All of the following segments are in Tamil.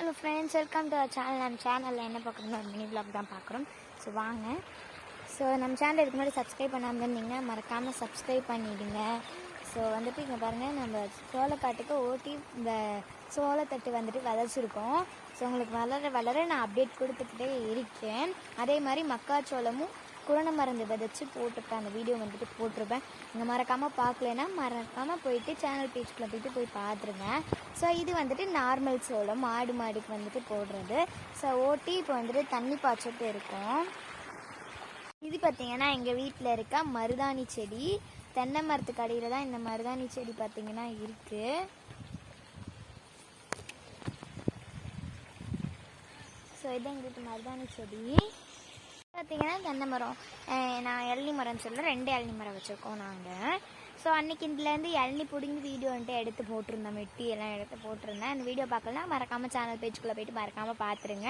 Hello friends, welcome to our channel. நம்ம சேனலில் என்ன பார்க்குறோம்னா ஒரு மினி vlog தான் பார்க்குறோம். ஸோ வாங்க. ஸோ நம்ம சேனல் இதுக்கு முன்னாடி சப்ஸ்கிரைப் பண்ணாமல் இருந்தீங்கன்னா மறக்காமல் சப்ஸ்கிரைப் பண்ணிவிடுங்க. ஸோ வந்துட்டு இங்கே பாருங்கள், நம்ம சோளக்காட்டுக்கு ஓட்டி இந்த சோளத்தட்டு வந்துட்டு விதைச்சிருக்கோம். ஸோ உங்களுக்கு வளர வளர நான் அப்டேட் கொடுத்துக்கிட்டே இருக்கேன். அதே மாதிரி மக்காச்சோளமும் குருணை மருந்து விதைச்சி போட்டிருப்பேன். அந்த வீடியோ வந்துட்டு போட்டிருப்பேன். இங்கே மறக்காமல் பார்க்கலன்னா மறக்காமல் போயிட்டு சேனல் பேஜ்குள்ளே போய் பார்த்துருங்க. ஸோ இது வந்துட்டு நார்மல் சோளம், மாடுக்கு வந்துட்டு போடுறது. ஸோ ஓட்டி இப்போ வந்துட்டு தண்ணி பாய்ச்சிட்டு இருக்கும். இது பார்த்திங்கன்னா எங்கள் வீட்டில் இருக்க மருதாணி செடி. தென்னை மரத்துக்கு அடியில் தான் இந்த மருதாணி செடி பார்த்திங்கன்னா இருக்குது. ஸோ இது எங்களுக்கு மருதாணி செடி பார்த்திங்கன்னா தென்னை மரம். நான் இளநி மரம்னு சொல்ல 2 இளநி மரம் வச்சுருக்கோம் நாங்கள். ஸோ அன்றைக்கி இதுலேருந்து இளநி பிடுங்கி வீடியோ வந்துட்டு எடுத்து போட்டிருந்தேன், மெட்டி எல்லாம் எடுத்து போட்டிருந்தேன். அந்த வீடியோ பார்க்கலாம் மறக்காமல் சேனல் பேஜுக்குள்ளே போய்ட்டு மறக்காமல் பார்த்துருங்க.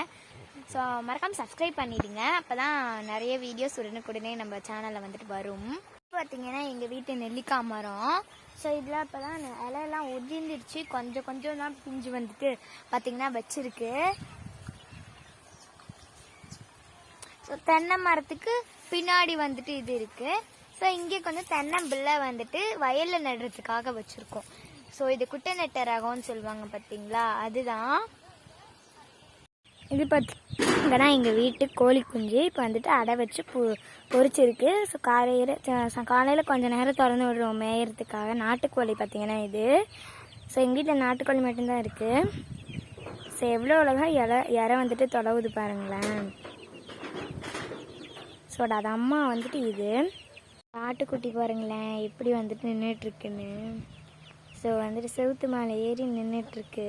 ஸோ மறக்காமல் சப்ஸ்கிரைப் பண்ணிவிடுங்க. அப்போ தான் நிறைய வீடியோஸ் உடனே நம்ம சேனலில் வந்துட்டு வரும். பார்த்திங்கன்னா எங்கள் வீட்டு நெல்லிக்காய் மரம். ஸோ இதில் இப்போ தான் இலையெல்லாம் உதிர்ந்துருச்சு, கொஞ்சம் தான் பிஞ்சு வந்துட்டு பார்த்திங்கன்னா வச்சுருக்கு. ஸோ தென்னை மரத்துக்கு பின்னாடி வந்துட்டு இது இருக்குது. ஸோ இங்கே கொஞ்சம் தென்னம்பிள்ளை வந்துட்டு வயலில் நடுறதுக்காக வச்சுருக்கோம். ஸோ இது குட்டை நெட்ட ரகம்னு சொல்லுவாங்க பார்த்தீங்களா, அதுதான் இது. பார்த்தீங்கன்னா எங்கள் வீட்டு கோழி குஞ்சு இப்போ வந்துட்டு அடை வச்சு பொறிச்சிருக்கு. ஸோ காலையில் கொஞ்சம் நேரம் திறந்து விடுறோம் மேயறதுக்காக. நாட்டுக்கோழி பார்த்திங்கன்னா இது. ஸோ எங்கள் வீட்டில் நாட்டுக்கோழி மட்டும்தான் இருக்குது. ஸோ எவ்வளோ அழகாக இறை வந்துட்டு தொலைவுது பாருங்களேன். ஸோ அது அம்மா வந்துட்டு இது ஆட்டுக்குட்டி பாருங்களேன் எப்படி வந்துட்டு நின்றுட்டுருக்குன்னு. ஸோ வந்துட்டு செவுத்து மேலே ஏறி நின்றுட்டுருக்கு.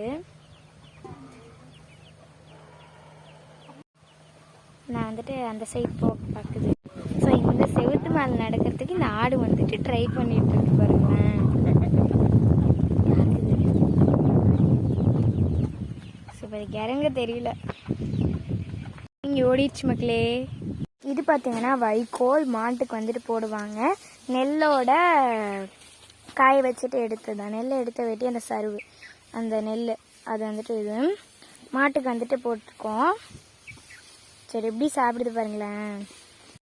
நான் வந்துட்டு அந்த சைட் பார்க்குது. ஸோ இந்த செவுத்து மேலே நடக்கிறதுக்கு இந்த ஆடு வந்துட்டு ட்ரை பண்ணிகிட்ருக்கு பாருங்களேன். ஸோ அதுக்கு இறங்க தெரியல, இங்கே ஓடிடுச்சு மக்களே. இது பார்த்திங்கன்னா வைக்கோல் மாட்டுக்கு வந்துட்டு போடுவாங்க. நெல்லோட காய வச்சுட்டு எடுத்ததான், நெல்லை எடுத்து வெட்டி அந்த சருவு அந்த நெல் அது வந்துட்டு இது மாட்டுக்கு வந்துட்டு போட்டிருக்கோம். சரி எப்படி சாப்பிடுது பாருங்களேன்.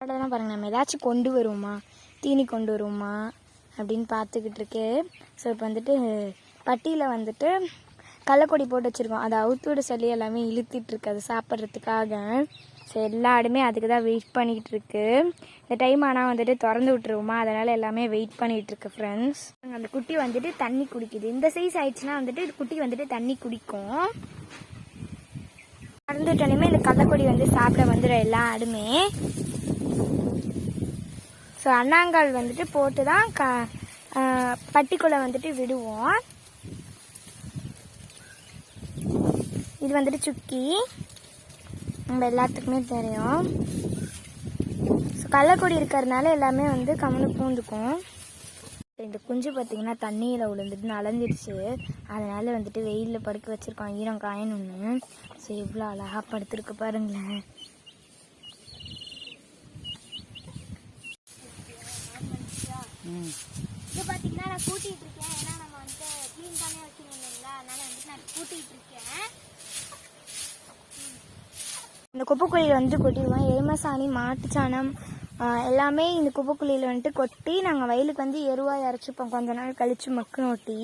அதெல்லாம் பாருங்கள், நம்ம ஏதாச்சும் கொண்டு வருவோமா, தீனி கொண்டு வருவோமா அப்படின்னு பார்த்துக்கிட்டு இருக்கு. ஸோ இப்போ வந்துட்டு பட்டியில் வந்துட்டு கள்ளக்கொடி போட்டு வச்சுருக்கோம். அதை அவுத்தோட சொல்லி எல்லாமே இழுத்துட்ருக்கு அது சாப்பிட்றதுக்காக. ஸோ எல்லா ஆடுமே அதுக்கு தான் வெயிட் பண்ணிகிட்டு இருக்கு. இந்த டைம் ஆனால் வந்துட்டு திறந்து விட்டுருவோமா, அதனால் எல்லாமே வெயிட் பண்ணிகிட்ருக்கு ஃப்ரெண்ட்ஸ். அந்த குட்டி வந்துட்டு தண்ணி குடிக்குது. இந்த சைஸ் ஆயிடுச்சுன்னா வந்துட்டு குட்டி வந்துட்டு தண்ணி குடிக்கும். திறந்து விட்டாலுமே இந்த கள்ளக்கொடி வந்து சாப்பிட வந்துடும் எல்லா ஆடுமே. ஸோ அண்ணாங்கால் வந்துட்டு போட்டு தான் பட்டிக்குள்ளே வந்துட்டு விடுவோம். இது வந்துட்டு சுக்கி, நம்ம எல்லாத்துக்குமே தெரியும். ஸோ கள்ளக்கொடி இருக்கிறதுனால எல்லாமே வந்து கம்முன்னு பூந்துக்கும். இந்த குஞ்சு பார்த்திங்கன்னா தண்ணியில் விழுந்துட்டு நலஞ்சிருச்சு. அதனால் வந்துட்டு வெயிலில் படுக்க வச்சுருக்கோம் ஈரம் காயணுன்னு. ஸோ எவ்வளோ அழகாக படுத்துருக்கு பாருங்களேன். இது பார்த்திங்கன்னா நான் கூட்டிகிட்டு இருக்கேன். ஏன்னா நம்ம வந்துட்டு க்ளீன் பண்ணி வச்சுருந்தோம் இல்லைங்களா, அதனால் வந்துட்டு நான் கூட்டிகிட்டு இருக்கேன். இந்த குப்பைக்குழியில் வந்துட்டு கொட்டிடுவோம். எருமசாணி, மாட்டுச்சாணம் எல்லாமே இந்த குப்பைக்குழியில் வந்துட்டு கொட்டி நாங்கள் வயலுக்கு வந்து எருவாக இறச்சிப்போம் கொஞ்ச நாள் கழித்து மக்குன்னு ஒட்டி.